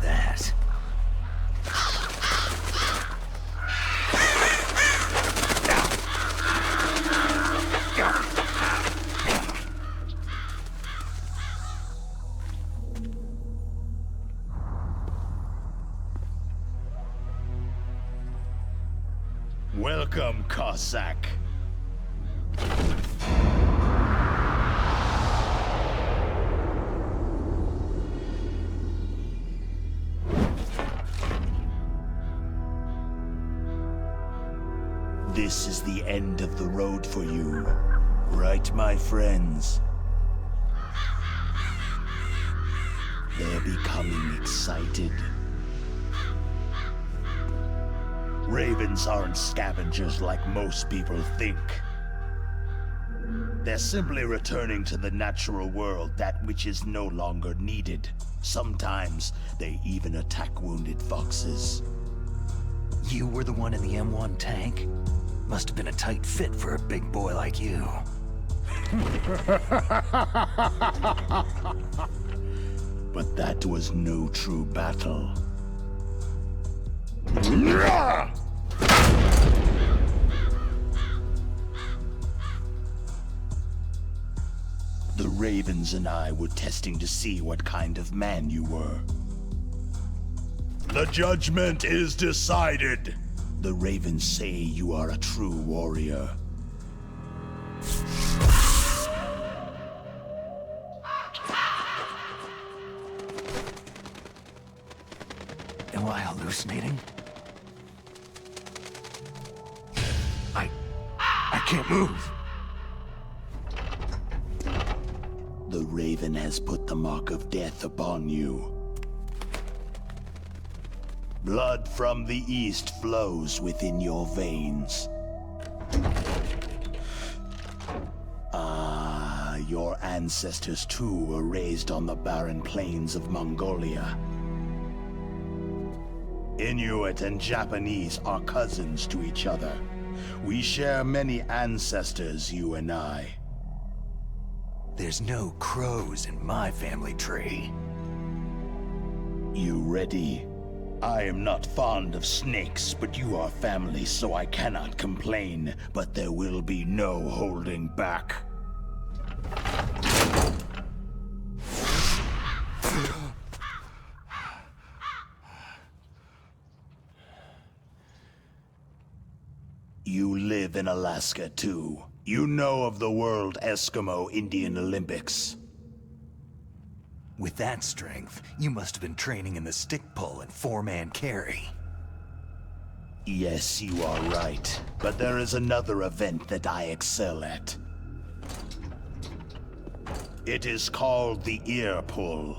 that. Welcome, Cossack. This is the end of the road for you, right, my friends? They're becoming excited. Ravens aren't scavengers like most people think. They're simply returning to the natural world, that which is no longer needed. Sometimes they even attack wounded foxes. You were the one in the M1 tank? Must have been a tight fit for a big boy like you. But that was no true battle. The Ravens and I were testing to see what kind of man you were. The judgment is decided. The Ravens say you are a true warrior. Am I hallucinating? I can't move. The Raven has put the mark of death upon you. Blood from the east flows within your veins. Your ancestors too were raised on the barren plains of Mongolia. Inuit and Japanese are cousins to each other. We share many ancestors, you and I. There's no crows in my family tree. You ready? I am not fond of snakes, but you are family, so I cannot complain. But there will be no holding back. You live in Alaska, too. You know of the World Eskimo Indian Olympics. With that strength, you must have been training in the stick pull and four-man carry. Yes, you are right. But there is another event that I excel at. It is called the ear pull.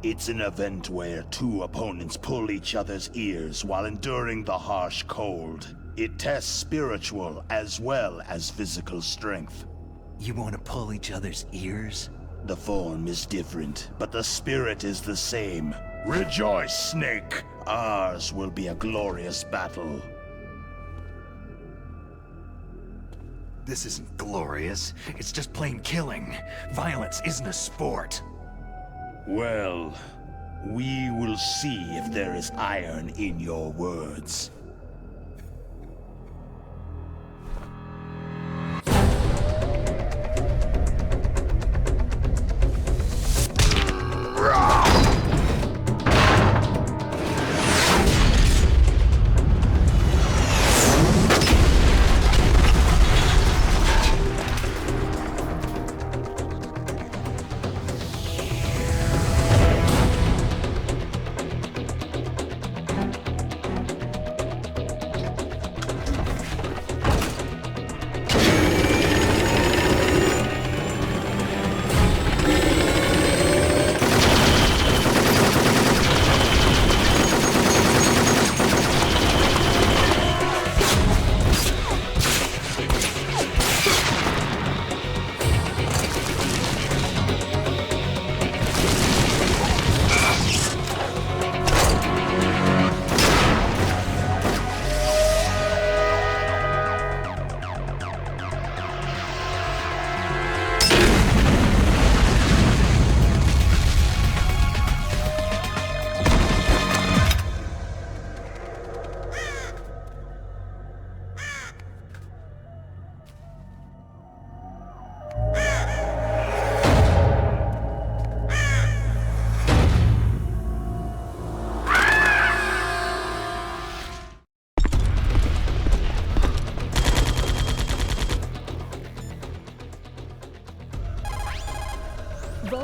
It's an event where two opponents pull each other's ears while enduring the harsh cold. It tests spiritual as well as physical strength. You want to pull each other's ears? The form is different, but the spirit is the same. Rejoice, Snake! Ours will be a glorious battle. This isn't glorious. It's just plain killing. Violence isn't a sport. Well, we will see if there is iron in your words.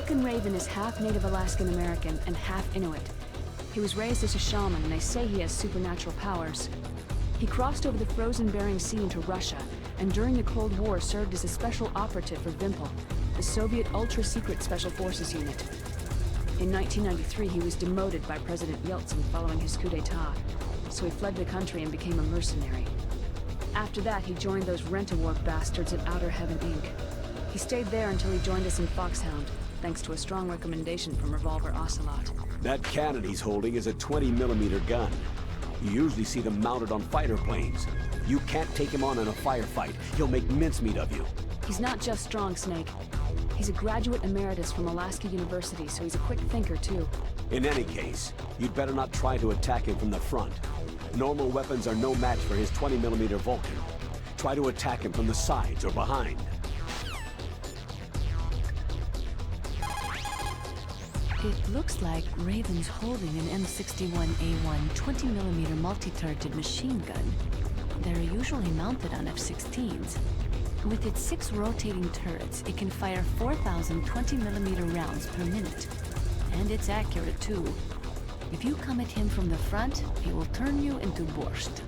Falcon Raven is half Native Alaskan American and half Inuit. He was raised as a shaman, and they say he has supernatural powers. He crossed over the frozen Bering Sea into Russia, and during the Cold War served as a special operative for Vimpel, the Soviet ultra-secret Special Forces unit. In 1993, he was demoted by President Yeltsin following his coup d'etat, so he fled the country and became a mercenary. After that, he joined those rent-a-war bastards at Outer Heaven, Inc. He stayed there until he joined us in Foxhound, thanks to a strong recommendation from Revolver Ocelot. That cannon he's holding is a 20mm gun. You usually see them mounted on fighter planes. You can't take him on in a firefight. He'll make mincemeat of you. He's not just strong, Snake. He's a graduate emeritus from Alaska University, so he's a quick thinker, too. In any case, you'd better not try to attack him from the front. Normal weapons are no match for his 20mm Vulcan. Try to attack him from the sides or behind. It looks like Raven's holding an M61A1 20mm multi-turreted machine gun. They're usually mounted on F-16s. With its 6 rotating turrets, it can fire 4,000 20mm rounds per minute. And it's accurate, too. If you come at him from the front, he will turn you into borscht.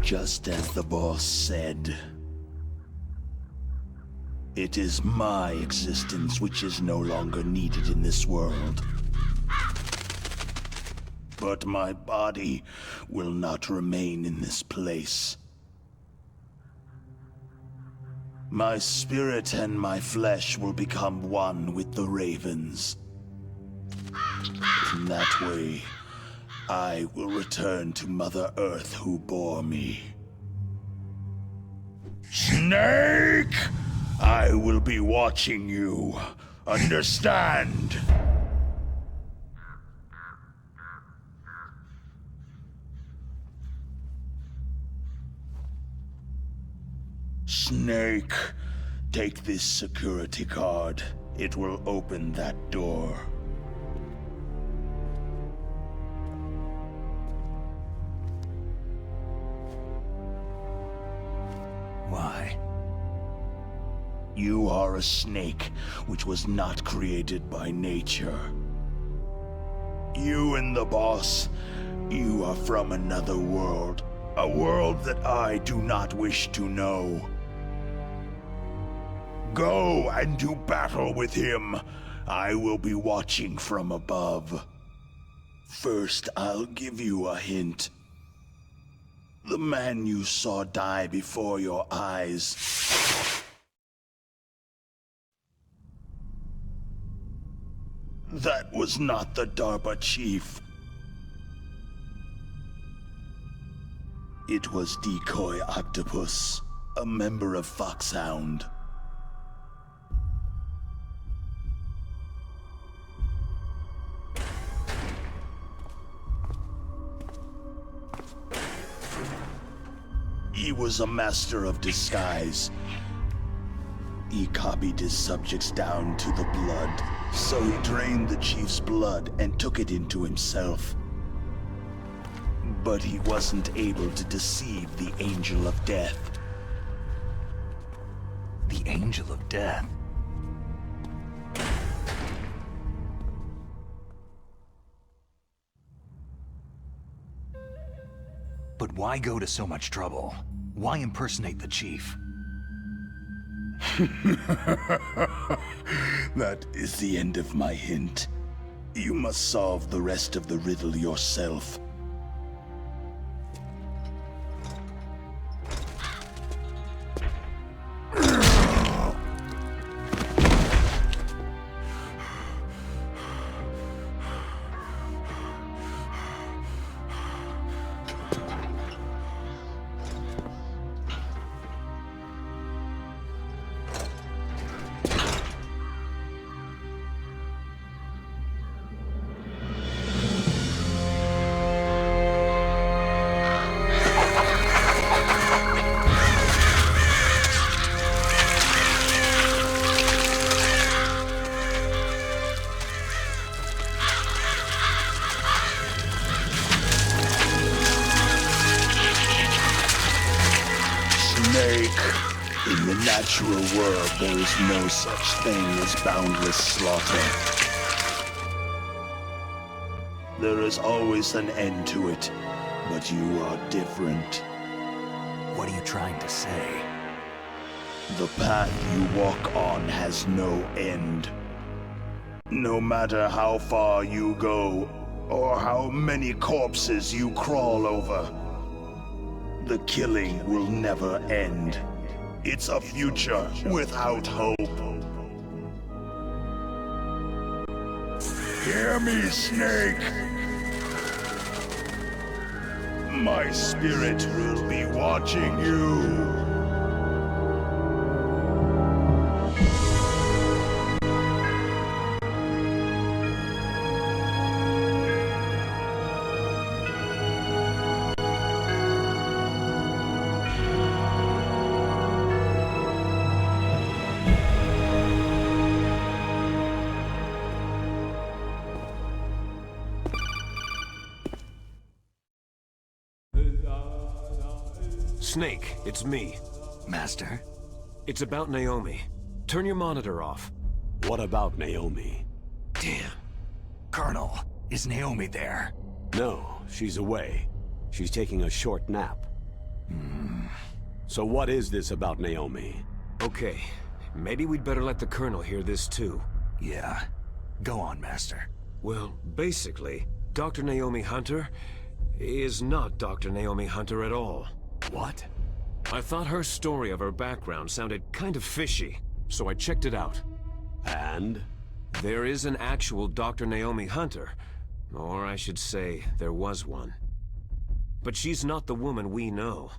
Just as the boss said. It is my existence which is no longer needed in this world. But my body will not remain in this place. My spirit and my flesh will become one with the ravens. In that way, I will return to Mother Earth who bore me. Snake! I will be watching you. Understand? Snake, take this security card. It will open that door. Why? You are a snake, which was not created by nature. You and the boss, you are from another world. A world that I do not wish to know. Go and do battle with him. I will be watching from above. First, I'll give you a hint. The man you saw die before your eyes. That was not the DARPA chief. It was Decoy Octopus, a member of Foxhound. He was a master of disguise. He copied his subjects down to the blood, so he drained the chief's blood and took it into himself. But he wasn't able to deceive the Angel of Death. The Angel of Death? But why go to so much trouble? Why impersonate the chief? That is the end of my hint. You must solve the rest of the riddle yourself. In the natural world, there is no such thing as boundless slaughter. There is always an end to it, but you are different. What are you trying to say? The path you walk on has no end. No matter how far you go, or how many corpses you crawl over, the killing will never end. It's a future without hope. Hear me, Snake! My spirit will be watching you. Snake, it's me. Master? It's about Naomi. Turn your monitor off. What about Naomi? Damn. Colonel, is Naomi there? No, she's away. She's taking a short nap. So what is this about Naomi? Okay, maybe we'd better let the Colonel hear this too. Yeah. Go on, Master. Well, basically, Dr. Naomi Hunter is not Dr. Naomi Hunter at all. What? I thought her story of her background sounded kind of fishy, so I checked it out. And? There is an actual Dr. Naomi Hunter, or I should say, there was one. But she's not the woman we know.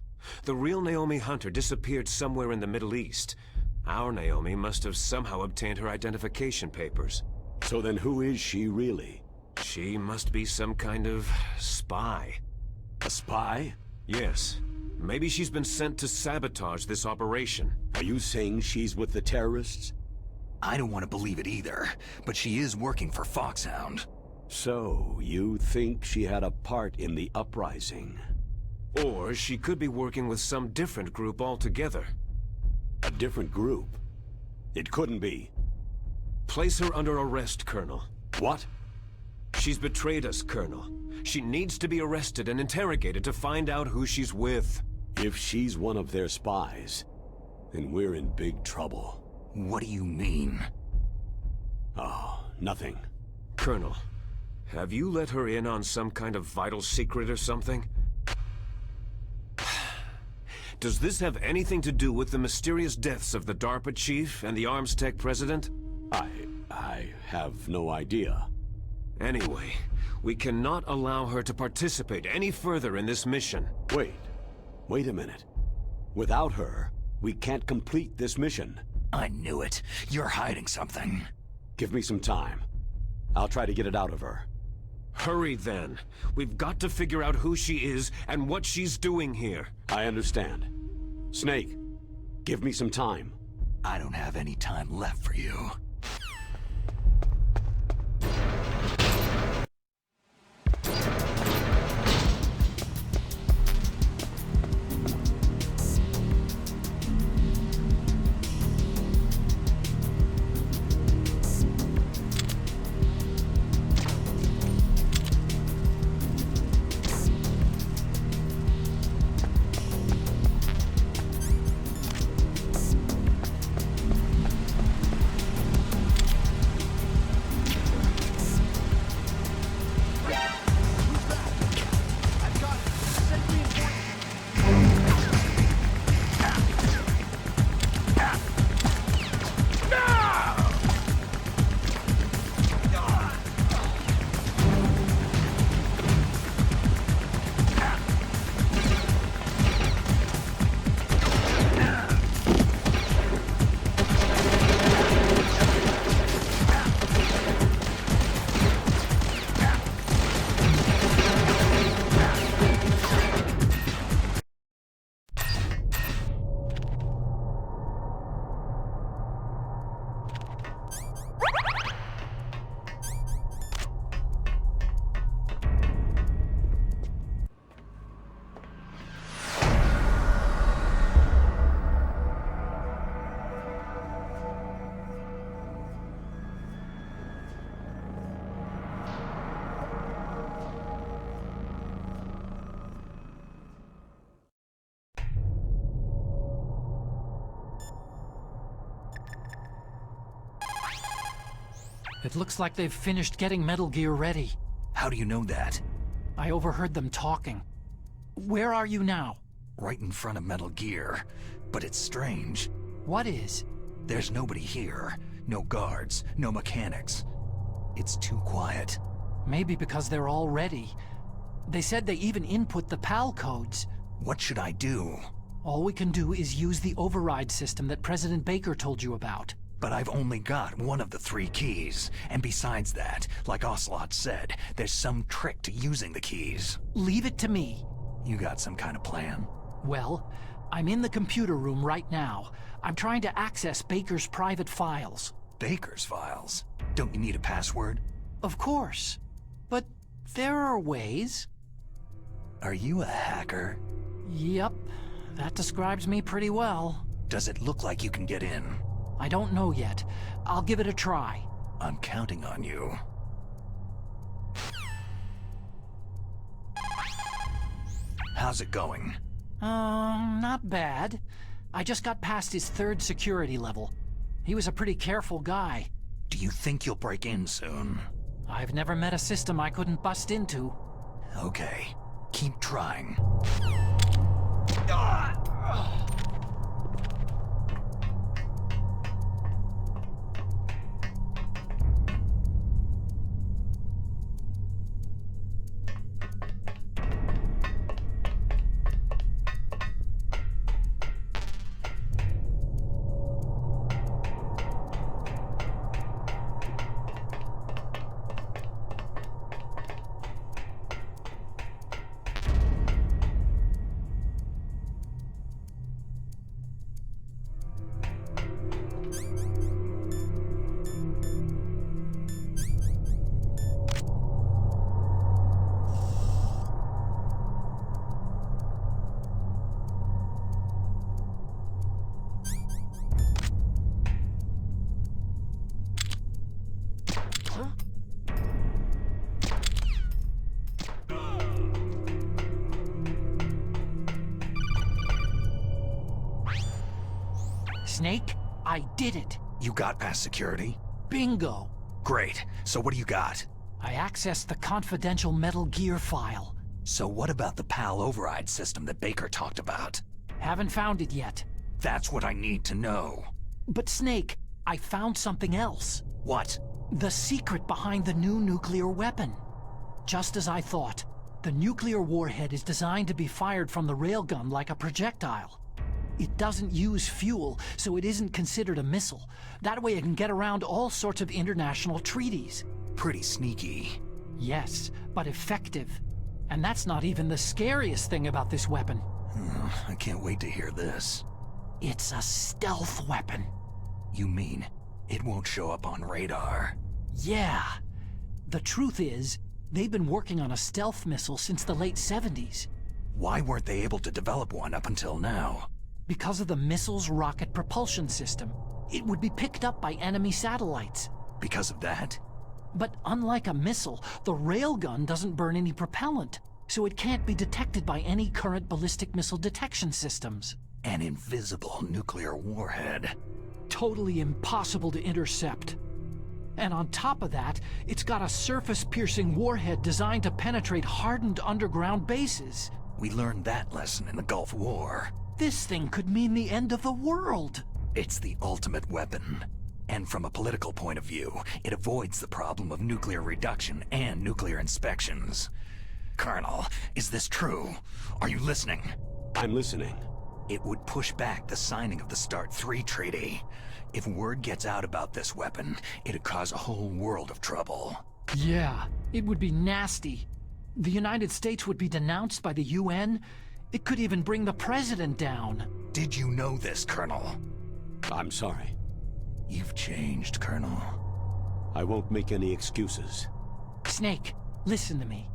The real Naomi Hunter disappeared somewhere in the Middle East. Our Naomi must have somehow obtained her identification papers. So then who is she really? She must be some kind of spy. A spy? Yes. Maybe she's been sent to sabotage this operation. Are you saying she's with the terrorists? I don't want to believe it either, but she is working for Foxhound. So, you think she had a part in the uprising? Or she could be working with some different group altogether. A different group? It couldn't be. Place her under arrest, Colonel. What? She's betrayed us, Colonel. She needs to be arrested and interrogated to find out who she's with. If she's one of their spies, then we're in big trouble. What do you mean? Oh, nothing. Colonel, have you let her in on some kind of vital secret or something? Does this have anything to do with the mysterious deaths of the DARPA chief and the Arms Tech president? I have no idea. Anyway, we cannot allow her to participate any further in this mission. Wait a minute. Without her, we can't complete this mission. I knew it. You're hiding something. Give me some time. I'll try to get it out of her. Hurry then. We've got to figure out who she is and what she's doing here. I understand. Snake, give me some time. I don't have any time left for you. It looks like they've finished getting Metal Gear ready. How do you know that? I overheard them talking. Where are you now? Right in front of Metal Gear. But it's strange. What is? There's nobody here. No guards, no mechanics. It's too quiet. Maybe because they're all ready. They said they even input the PAL codes. What should I do? All we can do is use the override system that President Baker told you about. But I've only got one of the 3 keys. And besides that, like Ocelot said, there's some trick to using the keys. Leave it to me. You got some kind of plan? Well, I'm in the computer room right now. I'm trying to access Baker's private files. Baker's files? Don't you need a password? Of course. But there are ways. Are you a hacker? Yep. That describes me pretty well. Does it look like you can get in? I don't know yet. I'll give it a try. I'm counting on you. How's it going? Not bad. I just got past his 3rd security level. He was a pretty careful guy. Do you think you'll break in soon? I've never met a system I couldn't bust into. Okay, keep trying. Snake, I did it. You got past security? Bingo. Great. So what do you got? I accessed the confidential Metal Gear file. So what about the PAL override system that Baker talked about? Haven't found it yet. That's what I need to know. But Snake, I found something else. What? The secret behind the new nuclear weapon. Just as I thought, the nuclear warhead is designed to be fired from the railgun like a projectile. It doesn't use fuel, so it isn't considered a missile. That way it can get around all sorts of international treaties. Pretty sneaky. Yes, but effective. And that's not even the scariest thing about this weapon. I can't wait to hear this. It's a stealth weapon. You mean it won't show up on radar? Yeah. The truth is, they've been working on a stealth missile since the late 70s. Why weren't they able to develop one up until now? Because of the missile's rocket propulsion system. It would be picked up by enemy satellites. Because of that? But unlike a missile, the railgun doesn't burn any propellant, so it can't be detected by any current ballistic missile detection systems. An invisible nuclear warhead. Totally impossible to intercept. And on top of that, it's got a surface-piercing warhead designed to penetrate hardened underground bases. We learned that lesson in the Gulf War. This thing could mean the end of the world. It's the ultimate weapon. And from a political point of view, it avoids the problem of nuclear reduction and nuclear inspections. Colonel, is this true? Are you listening? I'm listening. It would push back the signing of the START 3 treaty. If word gets out about this weapon, it'd cause a whole world of trouble. Yeah, it would be nasty. The United States would be denounced by the UN. It could even bring the president down. Did you know this, Colonel? I'm sorry. You've changed, Colonel. I won't make any excuses. Snake, listen to me.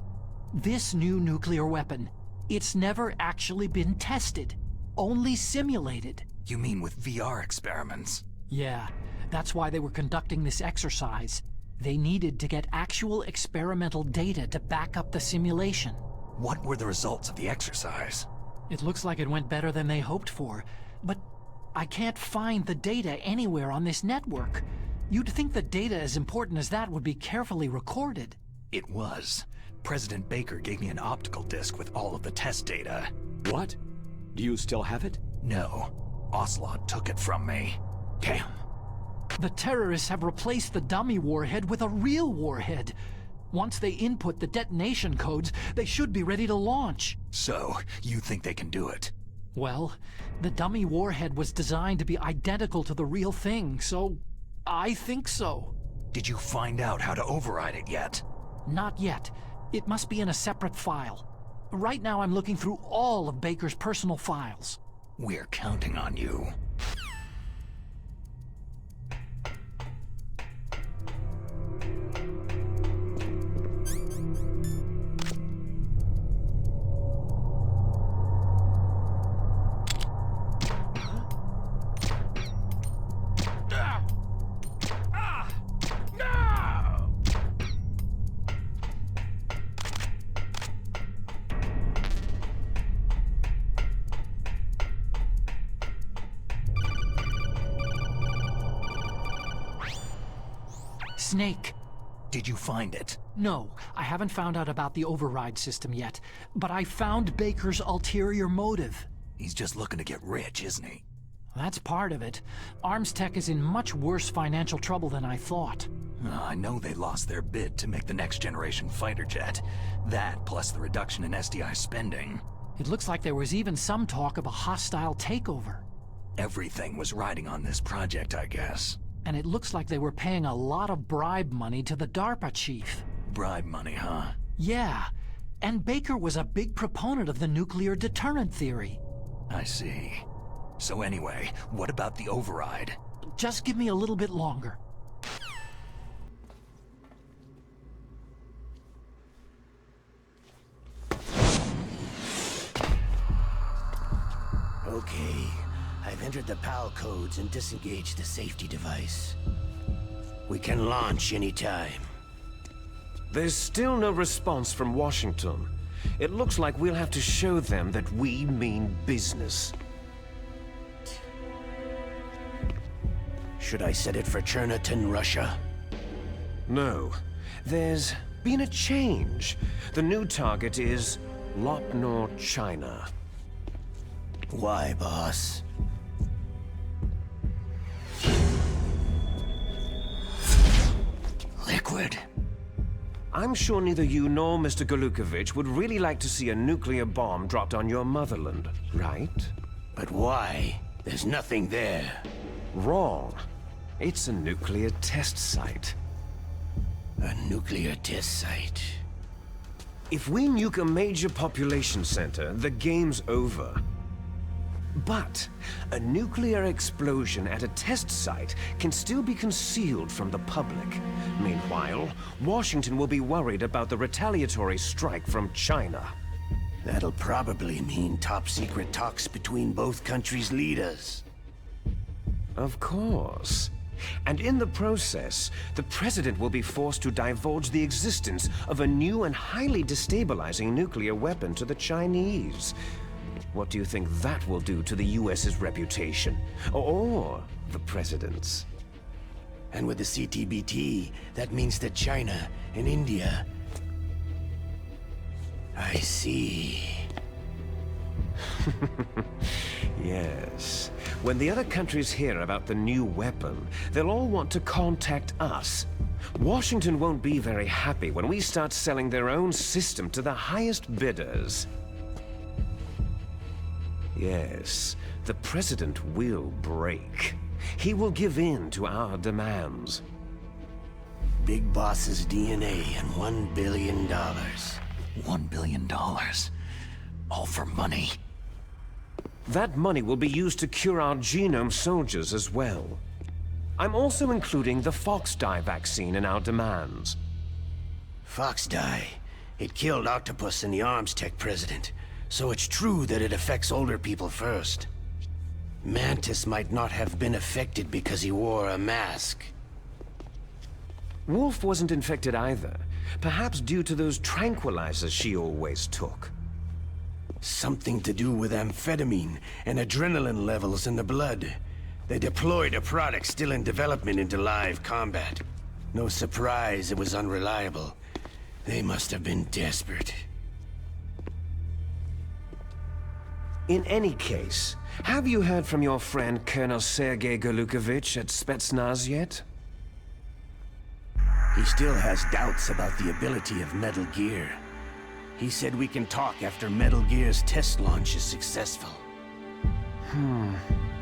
This new nuclear weapon, it's never actually been tested. Only simulated. You mean with VR experiments? Yeah, that's why they were conducting this exercise. They needed to get actual experimental data to back up the simulation. What were the results of the exercise? It looks like it went better than they hoped for, but I can't find the data anywhere on this network. You'd think the data as important as that would be carefully recorded. It was. President Baker gave me an optical disc with all of the test data. What? Do you still have it? No. Ocelot took it from me. Damn. The terrorists have replaced the dummy warhead with a real warhead. Once they input the detonation codes, they should be ready to launch. So, you think they can do it? Well, the dummy warhead was designed to be identical to the real thing, so I think so. Did you find out how to override it yet? Not yet. It must be in a separate file. Right now I'm looking through all of Baker's personal files. We're counting on you. Snake. Did you find it? No, I haven't found out about the override system yet, but I found Baker's ulterior motive. He's just looking to get rich, isn't he? That's part of it. Arms Tech is in much worse financial trouble than I thought. I know they lost their bid to make the next generation fighter jet. That, plus the reduction in SDI spending. It looks like there was even some talk of a hostile takeover. Everything was riding on this project, I guess. And it looks like they were paying a lot of bribe money to the DARPA chief. Bribe money, huh? Yeah, and Baker was a big proponent of the nuclear deterrent theory. I see. So anyway, what about the override? Just give me a little bit longer. Okay, I've entered the PAL codes and disengaged the safety device. We can launch anytime. There's still no response from Washington. It looks like we'll have to show them that we mean business. Should I set it for Cherniton, Russia? No. There's been a change. The new target is Lopnor, China. Why, boss? Liquid. I'm sure neither you nor Mr. Galukovich would really like to see a nuclear bomb dropped on your motherland, right? But why? There's nothing there. Wrong. It's a nuclear test site. A nuclear test site. If we nuke a major population center, the game's over. But a nuclear explosion at a test site can still be concealed from the public. Meanwhile, Washington will be worried about the retaliatory strike from China. That'll probably mean top-secret talks between both countries' leaders. Of course. And in the process, the President will be forced to divulge the existence of a new and highly destabilizing nuclear weapon to the Chinese. What do you think that will do to the US's reputation? Or the President's? And with the CTBT, that means that China and India... I see. Yes. When the other countries hear about the new weapon, they'll all want to contact us. Washington won't be very happy when we start selling their own system to the highest bidders. Yes, the President will break. He will give in to our demands. Big Boss's DNA and $1 billion. $1 billion. All for money. That money will be used to cure our genome soldiers as well. I'm also including the Fox-Die vaccine in our demands. Fox-Die. It killed Octopus and the Arms Tech president. So it's true that it affects older people first. Mantis might not have been affected because he wore a mask. Wolf wasn't infected either. Perhaps due to those tranquilizers she always took. Something to do with amphetamine and adrenaline levels in the blood. They deployed a product still in development into live combat. No surprise it was unreliable. They must have been desperate. In any case, have you heard from your friend Colonel Sergei Galukovich at Spetsnaz yet? He still has doubts about the ability of Metal Gear. He said we can talk after Metal Gear's test launch is successful.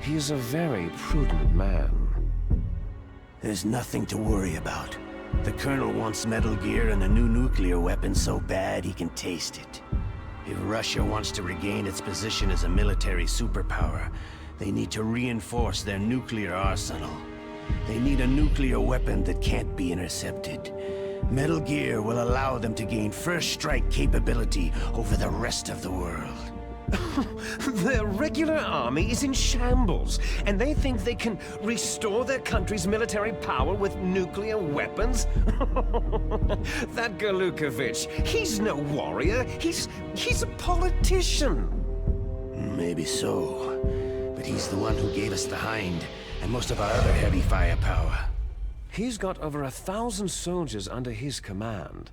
He's a very prudent man. There's nothing to worry about. The Colonel wants Metal Gear and a new nuclear weapon so bad he can taste it. If Russia wants to regain its position as a military superpower, they need to reinforce their nuclear arsenal. They need a nuclear weapon that can't be intercepted. Metal Gear will allow them to gain first strike capability over the rest of the world. Their regular army is in shambles, and they think they can restore their country's military power with nuclear weapons? That Galukovich, he's no warrior. He's a politician. Maybe so. But he's the one who gave us the Hind and most of our other heavy firepower. He's got over 1,000 soldiers under his command.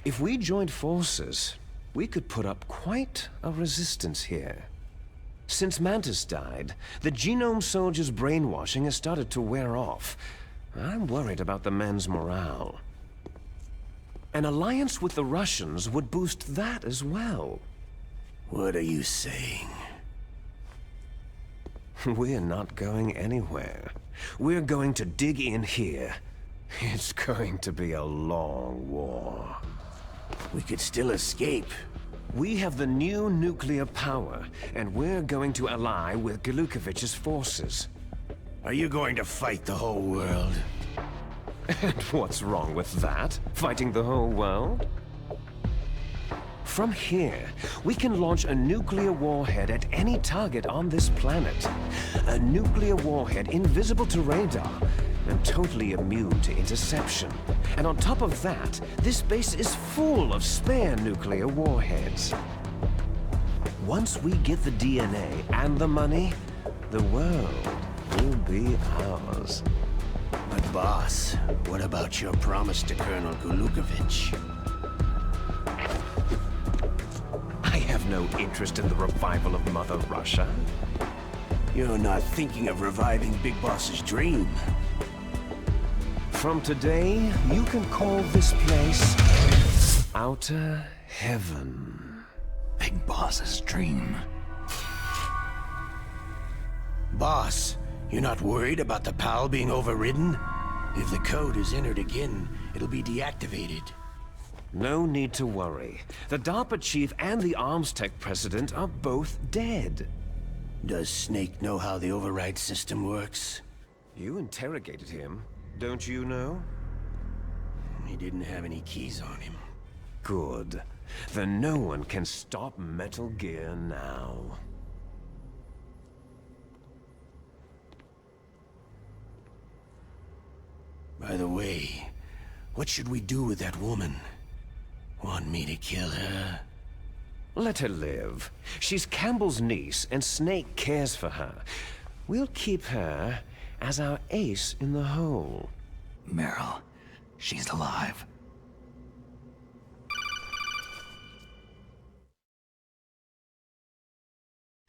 If we joined forces, we could put up quite a resistance here. Since Mantis died, the Genome Soldiers' brainwashing has started to wear off. I'm worried about the men's morale. An alliance with the Russians would boost that as well. What are you saying? We're not going anywhere. We're going to dig in here. It's going to be a long war. We could still escape. We have the new nuclear power, and we're going to ally with Galukovich's forces. Are you going to fight the whole world? And what's wrong with that? Fighting the whole world? From here, we can launch a nuclear warhead at any target on this planet. A nuclear warhead invisible to radar and totally immune to interception. And on top of that, this base is full of spare nuclear warheads. Once we get the DNA and the money, the world will be ours. But boss, what about your promise to Colonel Galukovich? I have no interest in the revival of Mother Russia. You're not thinking of reviving Big Boss's dream. From today, you can call this place Outer Heaven. Big Boss's dream. Boss, you're not worried about the PAL being overridden? If the code is entered again, it'll be deactivated. No need to worry. The DARPA chief and the Arms Tech president are both dead. Does Snake know how the override system works? You interrogated him, don't you know? He didn't have any keys on him. Good. Then no one can stop Metal Gear now. By the way, what should we do with that woman? Want me to kill her? Let her live. She's Campbell's niece, and Snake cares for her. We'll keep her as our ace in the hole. Meryl, she's alive.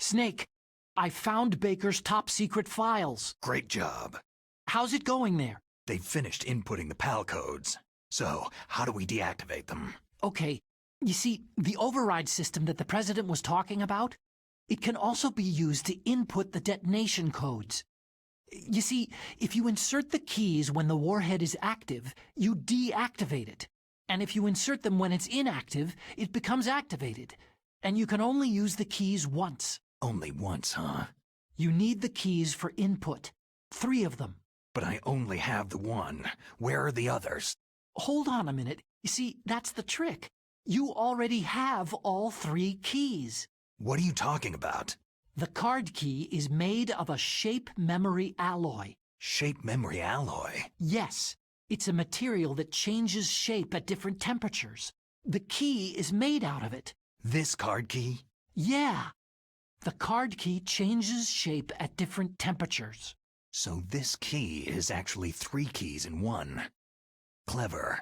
Snake, I found Baker's top-secret files. Great job. How's it going there? They've finished inputting the PAL codes. So, how do we deactivate them? Okay, you see, the override system that the President was talking about, it can also be used to input the detonation codes. You see, if you insert the keys when the warhead is active, you deactivate it. And if you insert them when it's inactive, it becomes activated. And you can only use the keys once. Only once, huh? You need the keys for input. 3 of them. But I only have the one. Where are the others? Hold on a minute. You see, that's the trick. You already have all 3 keys. What are you talking about? The card key is made of a shape memory alloy. Shape memory alloy? Yes. It's a material that changes shape at different temperatures. The key is made out of it. This card key? Yeah. The card key changes shape at different temperatures. So this key is actually 3 keys in one. Clever.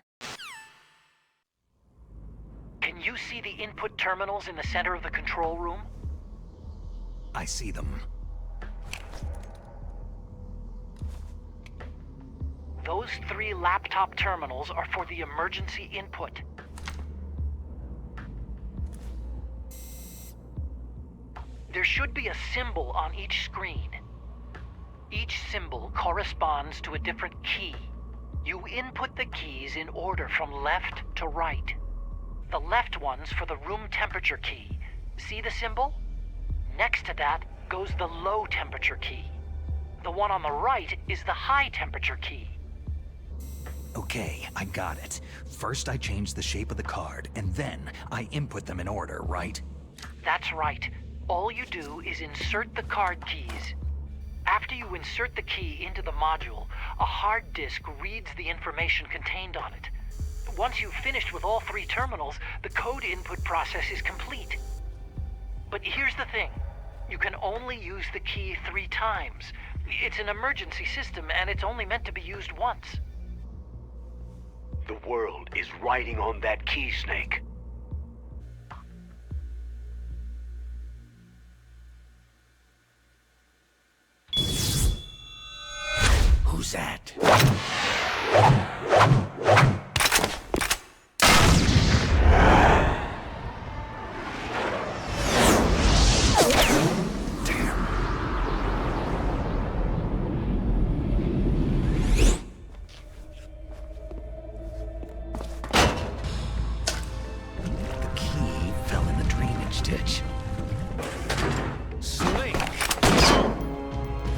Can you see the input terminals in the center of the control room? I see them. Those 3 laptop terminals are for the emergency input. There should be a symbol on each screen. Each symbol corresponds to a different key. You input the keys in order from left to right. The left one's for the room temperature key. See the symbol? Next to that goes the low temperature key. The one on the right is the high temperature key. Okay, I got it. First I change the shape of the card, and then I input them in order, right? That's right. All you do is insert the card keys. After you insert the key into the module, a hard disk reads the information contained on it. Once you've finished with all 3 terminals, the code input process is complete. But here's the thing. You can only use the key 3 times. It's an emergency system, and it's only meant to be used once. The world is riding on that key, Snake. Who's that?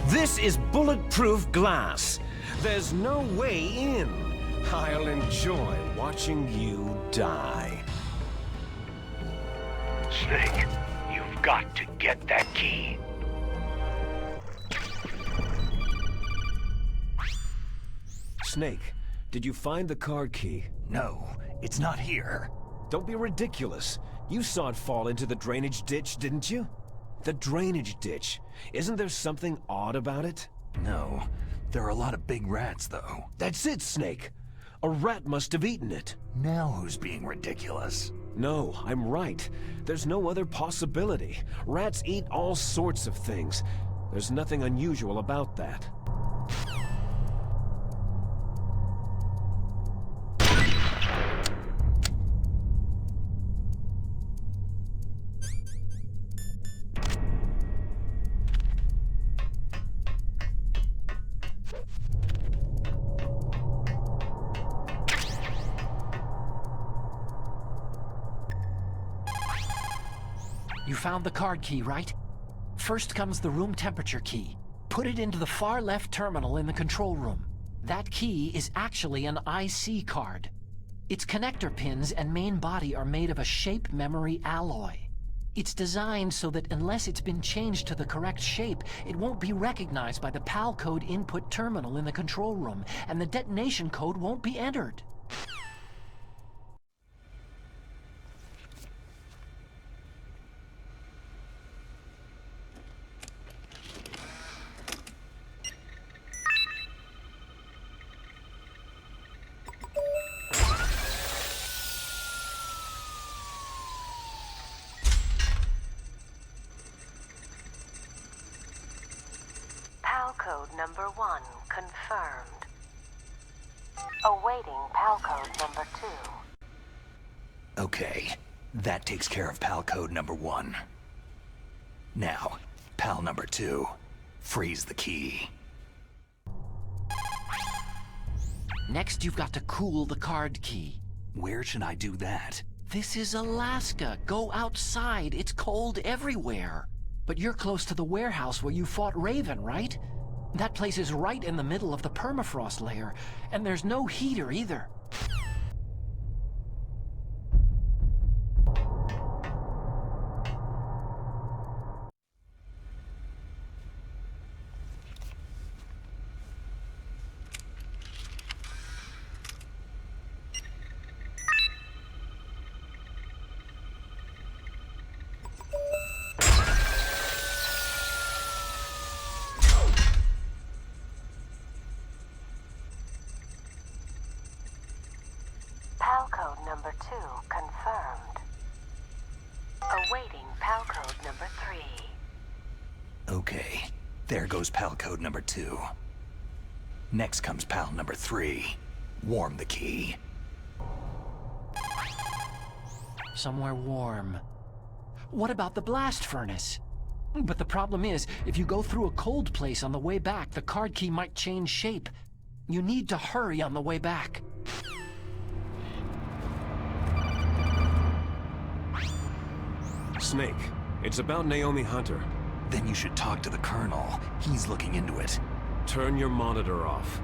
This is bulletproof glass. There's no way in. I'll enjoy watching you die. Snake, you've got to get that key. Snake, did you find the card key? No, it's not here. Don't be ridiculous. You saw it fall into the drainage ditch, didn't you? The drainage ditch. Isn't there something odd about it? No. There are a lot of big rats, though. That's it, Snake. A rat must have eaten it. Now who's being ridiculous? No, I'm right. There's no other possibility. Rats eat all sorts of things. There's nothing unusual about that. You found the card key, right? First comes the room temperature key. Put it into the far left terminal in the control room. That key is actually an IC card. Its connector pins and main body are made of a shape memory alloy. It's designed so that unless it's been changed to the correct shape, it won't be recognized by the PAL code input terminal in the control room, and the detonation code won't be entered. PAL code number 1 confirmed. Awaiting PAL code number 2. Okay, that takes care of PAL code number 1. Now, PAL number 2. Freeze the key. Next, you've got to cool the card key. Where should I do that? This is Alaska. Go outside. It's cold everywhere. But you're close to the warehouse where you fought Raven, right? That place is right in the middle of the permafrost layer, and there's no heater either. PAL code number 2 confirmed. Awaiting PAL code number 3. Okay, there goes PAL code number 2. Next comes PAL number 3. Warm the key. Somewhere warm. What about the blast furnace? But the problem is, if you go through a cold place on the way back, the card key might change shape. You need to hurry on the way back. Snake, it's about Naomi Hunter. Then you should talk to the Colonel. He's looking into it. Turn your monitor off.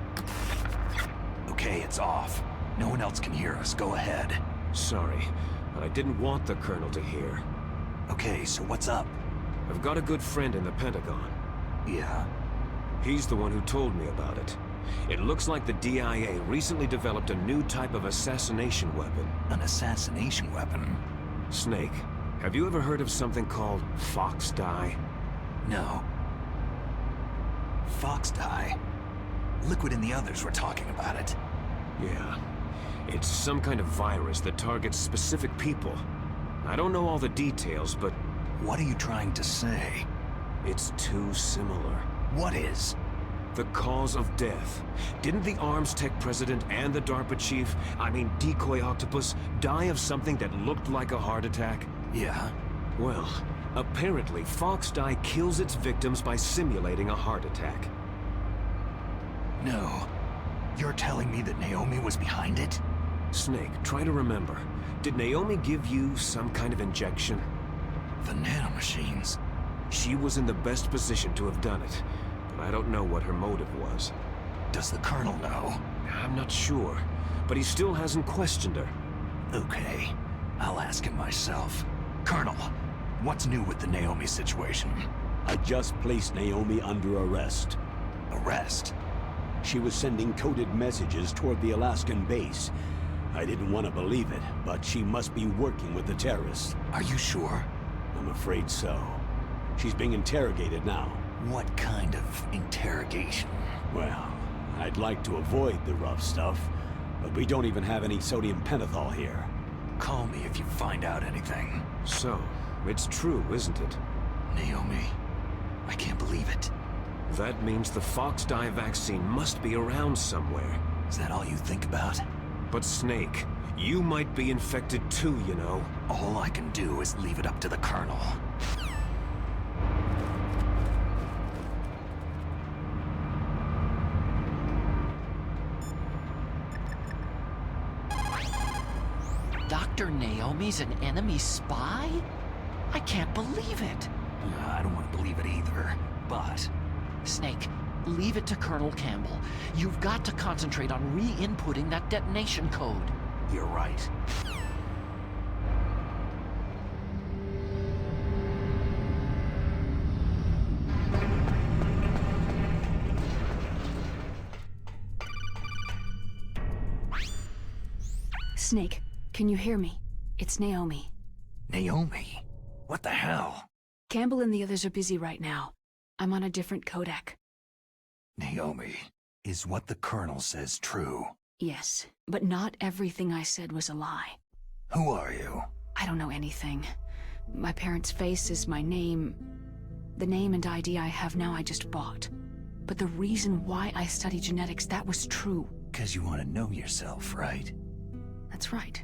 Okay, it's off. No one else can hear us. Go ahead. Sorry, but I didn't want the Colonel to hear. Okay, so what's up? I've got a good friend in the Pentagon. Yeah? He's the one who told me about it. It looks like the DIA recently developed a new type of assassination weapon. An assassination weapon? Snake, have you ever heard of something called Fox Dye? No. Fox dye? Liquid and the others were talking about it. Yeah. It's some kind of virus that targets specific people. I don't know all the details, but What are you trying to say? it's too similar. What is? The cause of death. Didn't the Arms Tech president and the DARPA chief, Decoy Octopus, die of something that looked like a heart attack? Yeah? Well, apparently Fox Die kills its victims by simulating a heart attack. No. You're telling me that Naomi was behind it? Snake, try to remember. Did Naomi give you some kind of injection? The nanomachines. She was in the best position to have done it, but I don't know what her motive was. Does the Colonel know? I'm not sure, but he still hasn't questioned her. Okay. I'll ask him myself. Colonel, what's new with the Naomi situation? I just placed Naomi under arrest. Arrest? She was sending coded messages toward the Alaskan base. I didn't want to believe it, but she must be working with the terrorists. Are you sure? I'm afraid so. She's being interrogated now. What kind of interrogation? Well, I'd like to avoid the rough stuff, but we don't even have any sodium pentothal here. Call me if you find out anything. So, it's true, isn't it? Naomi, I can't believe it. That means the Fox Die vaccine must be around somewhere. Is that all you think about? But Snake, you might be infected too, you know. All I can do is leave it up to the Colonel. Dr. Naomi's an enemy spy? I can't believe it. I don't want to believe it either, but... Snake, leave it to Colonel Campbell. You've got to concentrate on re-inputting that detonation code. You're right. Snake, can you hear me? It's Naomi. Naomi? What the hell? Campbell and the others are busy right now. I'm on a different codec. Naomi, is what the Colonel says true? Yes, but not everything I said was a lie. Who are you? I don't know anything. My parents' face is my name. The name and ID I have now I just bought. But the reason why I study genetics, that was true. 'Cause you want to know yourself, right? That's right.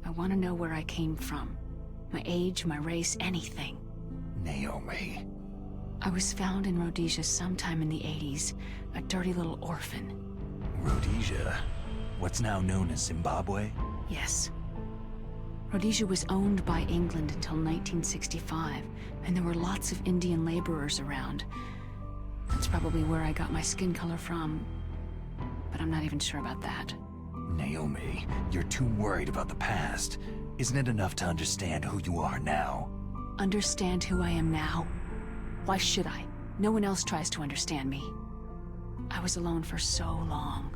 I want to know where I came from. My age, my race, anything. Naomi. I was found in Rhodesia sometime in the 80s, a dirty little orphan. Rhodesia? What's now known as Zimbabwe? Yes. Rhodesia was owned by England until 1965, and there were lots of Indian laborers around. That's probably where I got my skin color from, but I'm not even sure about that. Naomi, you're too worried about the past. Isn't it enough to understand who you are now? Understand who I am now? Why should I? No one else tries to understand me. I was alone for so long,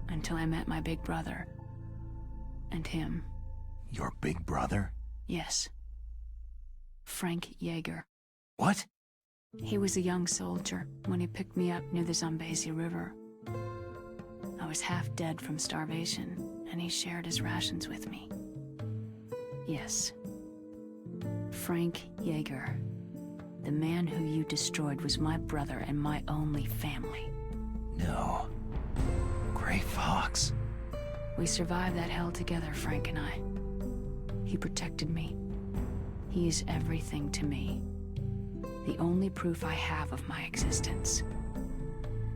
until I met my big brother. And him. Your big brother? Yes. Frank Yeager. What? He was a young soldier when he picked me up near the Zambezi River. I was half dead from starvation, and he shared his rations with me. Yes. Frank Yeager. The man who you destroyed was my brother and my only family. No. Gray Fox. We survived that hell together, Frank and I. He protected me. He is everything to me. The only proof I have of my existence.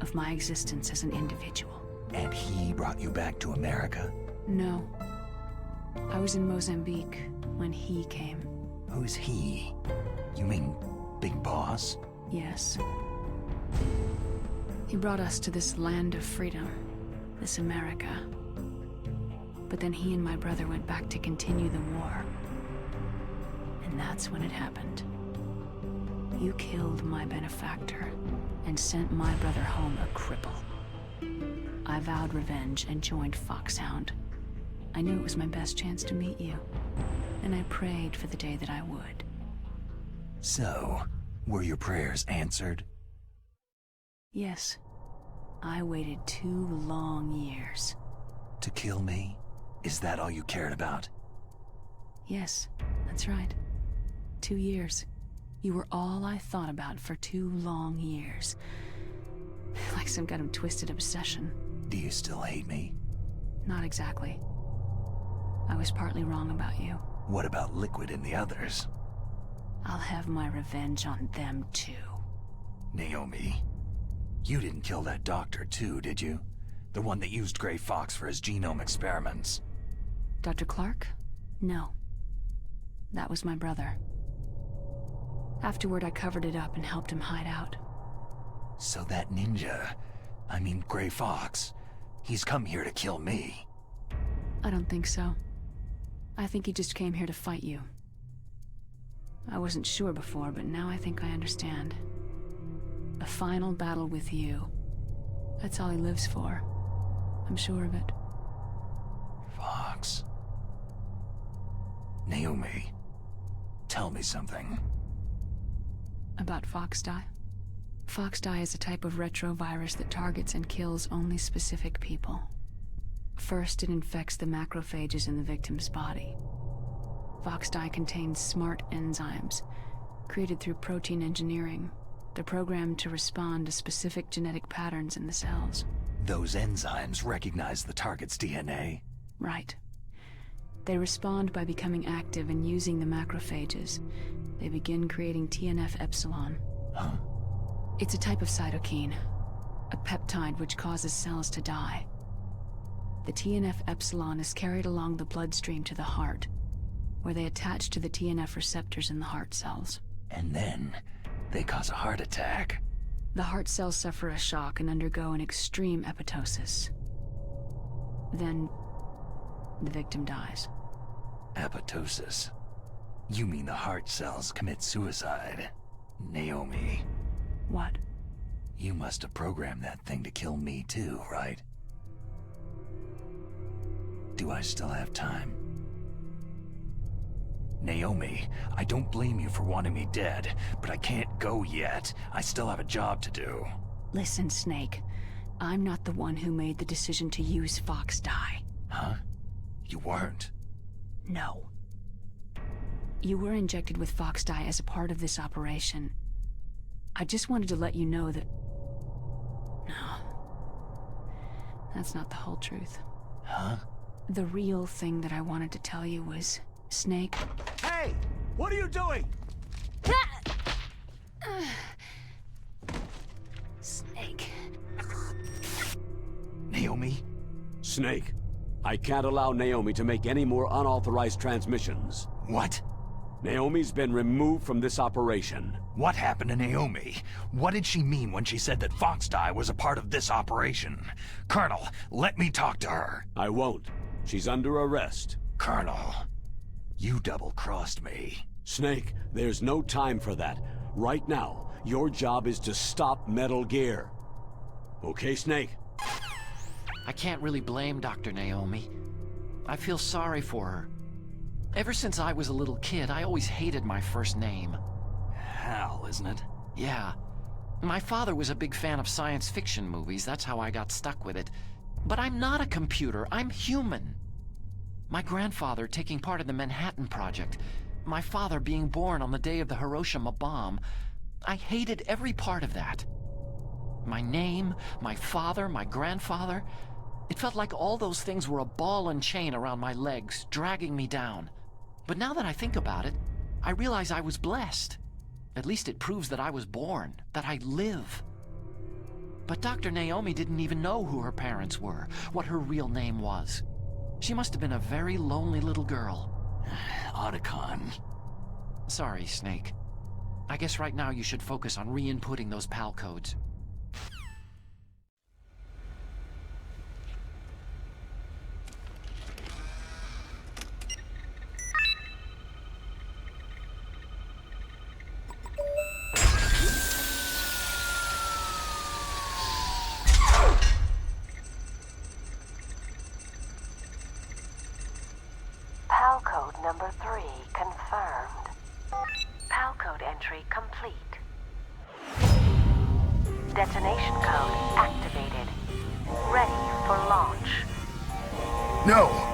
Of my existence as an individual. And he brought you back to America? No. I was in Mozambique when he came. Who's he? You mean Big Boss? Yes. He brought us to this land of freedom, this America. But then he and my brother went back to continue the war. And that's when it happened. You killed my benefactor and sent my brother home a cripple. I vowed revenge and joined Foxhound. I knew it was my best chance to meet you, and I prayed for the day that I would. So, were your prayers answered? Yes. I waited 2 long years. To kill me? Is that all you cared about? Yes, that's right. 2 years. You were all I thought about for 2 long years. Like some kind of twisted obsession. Do you still hate me? Not exactly. I was partly wrong about you. What about Liquid and the others? I'll have my revenge on them too. Naomi, you didn't kill that doctor too, did you? The one that used Gray Fox for his genome experiments. Dr. Clark? No. That was my brother. Afterward, I covered it up and helped him hide out. So that ninja, I mean Gray Fox, he's come here to kill me. I don't think so. I think he just came here to fight you. I wasn't sure before, but now I think I understand. A final battle with you. That's all he lives for. I'm sure of it. Fox. Naomi, tell me something. About Foxdie? Foxdie is a type of retrovirus that targets and kills only specific people. First, it infects the macrophages in the victim's body. Foxdie contains smart enzymes, created through protein engineering. They're programmed to respond to specific genetic patterns in the cells. Those enzymes recognize the target's DNA? Right. They respond by becoming active and using the macrophages. They begin creating TNF-epsilon. Huh? It's a type of cytokine, a peptide which causes cells to die. The TNF-epsilon is carried along the bloodstream to the heart, where they attach to the TNF receptors in the heart cells. And then, they cause a heart attack. The heart cells suffer a shock and undergo an extreme apoptosis. Then, the victim dies. Apoptosis? You mean the heart cells commit suicide? Naomi. What? You must have programmed that thing to kill me too, right? Do I still have time? Naomi, I don't blame you for wanting me dead, but I can't go yet. I still have a job to do. Listen, Snake. I'm not the one who made the decision to use Foxdie. Huh? You weren't? No. You were injected with Foxdie as a part of this operation. I just wanted to let you know that... No. That's not the whole truth. Huh? The real thing that I wanted to tell you was... Snake... Hey! What are you doing? Snake... Naomi? Snake, I can't allow Naomi to make any more unauthorized transmissions. What? Naomi's been removed from this operation. What happened to Naomi? What did she mean when she said that Foxdie was a part of this operation? Colonel, let me talk to her. I won't. She's under arrest. Colonel, you double-crossed me. Snake, there's no time for that. Right now, your job is to stop Metal Gear. Okay, Snake? I can't really blame Dr. Naomi. I feel sorry for her. Ever since I was a little kid, I always hated my first name. Hal, isn't it? Yeah. My father was a big fan of science fiction movies, that's how I got stuck with it. But I'm not a computer, I'm human. My grandfather taking part in the Manhattan Project. My father being born on the day of the Hiroshima bomb. I hated every part of that. My name, my father, my grandfather. It felt like all those things were a ball and chain around my legs, dragging me down. But now that I think about it, I realize I was blessed. At least it proves that I was born, that I live. But Dr. Naomi didn't even know who her parents were, what her real name was. She must have been a very lonely little girl. Otacon. Sorry, Snake. I guess right now you should focus on re-inputting those PAL codes. PAL code number 3 confirmed. PAL code entry complete. Detonation code activated. Ready for launch. No!